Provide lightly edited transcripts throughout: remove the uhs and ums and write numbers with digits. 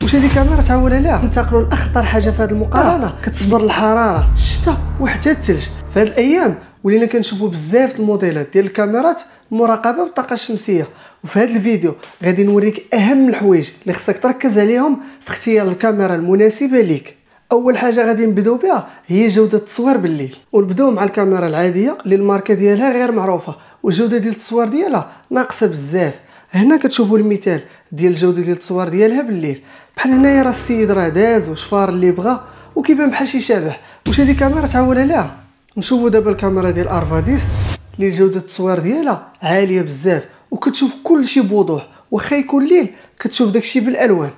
واش هذه كاميرا تعول عليها. ننتقلوا لاخطر حاجه في هذه المقارنه، كتصبر الحراره، الشتاء وحتى الثلج. في هذه الايام ولينا كنشوفوا بزاف الموديلات ديال الكاميرات المراقبه بالطاقه الشمسيه، وفي هذا الفيديو غادي نوريك اهم الحوايج اللي خصك تركز عليهم في اختيار الكاميرا المناسبه ليك. اول حاجه غادي نبداو بها هي جوده التصوير بالليل، ونبداو مع الكاميرا العاديه اللي الماركه ديالها غير معروفه والجوده ديال التصوير ديالها ناقصه بزاف. هنا كتشوفوا المثال ديال الجوده ديال التصوير ديالها بالليل. بحال هنايا راه السيد راه داز وشفار اللي بغا وكيبان بحال شي شبح. واش هذه كاميرا تعول عليها؟ نشوفوا دابا الكاميرا ديال ارفاديس اللي جوده التصوير ديالها عاليه بزاف وكتشوف كلشي بوضوح، واخا يكون الليل كتشوف داكشي بالالوان.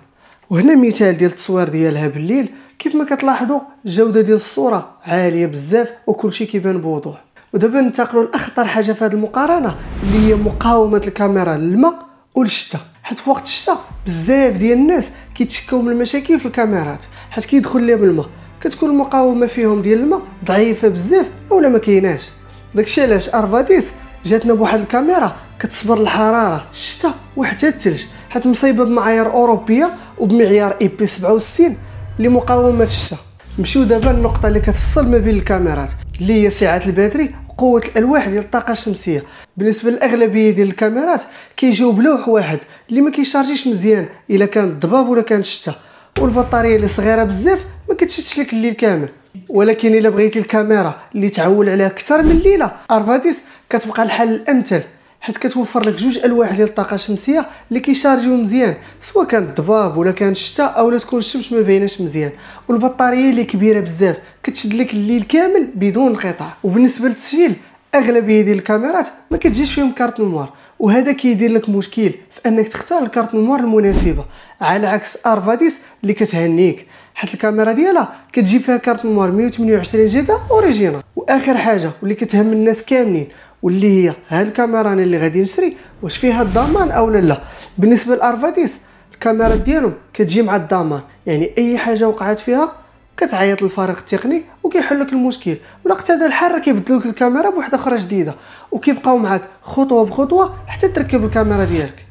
وهنا مثال ديال التصوير ديالها بالليل، كيف ما كتلاحظوا الجوده ديال الصوره عاليه بزاف وكلشي كيبان بوضوح. ودابا ننتقلوا لاخطر حاجه في هذه المقارنه اللي هي مقاومه الكاميرا للماء والشتاء. حيت في وقت الشتاء بزاف ديال الناس كيتشكاو من المشاكل في الكاميرات حيت كيدخل ليها بالماء، كتكون المقاومه فيهم ديال الماء ضعيفه بزاف اولا ما كايناش. داكشي علاش ارفاديس جاتنا بواحد الكاميرا كتصبر الحراره، الشتاء وحتى الثلج، حيت مصايبه بمعايير اوروبيه وبمعيار اي بي 67 لمقاومه الشتاء. نمشيو دابا للنقطه اللي كتفصل ما بين الكاميرات اللي هي سعه الباتري وقوه الالواح ديال الطاقه الشمسيه. بالنسبه للاغلبيه ديال الكاميرات كيجيو بلوح واحد اللي ما كيشارجيش مزيان الا كان الضباب ولا كان الشتاء، والبطاريه اللي صغيره بزاف ما كتشدش لك الليل كامل. ولكن الا بغيتي الكاميرا اللي تعول عليها اكثر من ليله، ارفاديس كتبقى الحل الامثل، حيت كتوفر لك جوج الواح ديال الطاقه الشمسيه اللي كيشارجيو مزيان، سواء كان الضباب ولا كان الشتاء اولا تكون الشمس ما بايناش مزيان، والبطاريه اللي كبيره بزاف كتشد لك الليل كامل بدون انقطاع. وبالنسبه للتسجيل اغلبيه ديال الكاميرات ما كتجيش فيهم كارت ميموار، وهذا كيدير لك مشكل في انك تختار الكارت ميموار المناسبه، على عكس ارفاديس اللي كتهنيك حيت الكاميرا ديالها كتجي فيها كارت ميموار 128 جيجا اوريجينال. واخر حاجه واللي كتهم الناس كاملين واللي هي هاد الكاميرا انا اللي غادي نشري واش فيها الضمان او لا. بالنسبه لارفاديس الكاميرات ديالهم كتجي مع الضمان، يعني اي حاجه وقعت فيها كتعيط للفريق التقني وكيحل لك المشكل، ولا اقتضى الحال كيبدلوا لك الكاميرا بوحده اخرى جديده وكيبقاو معاك خطوه بخطوه حتى تركب الكاميرا ديالك.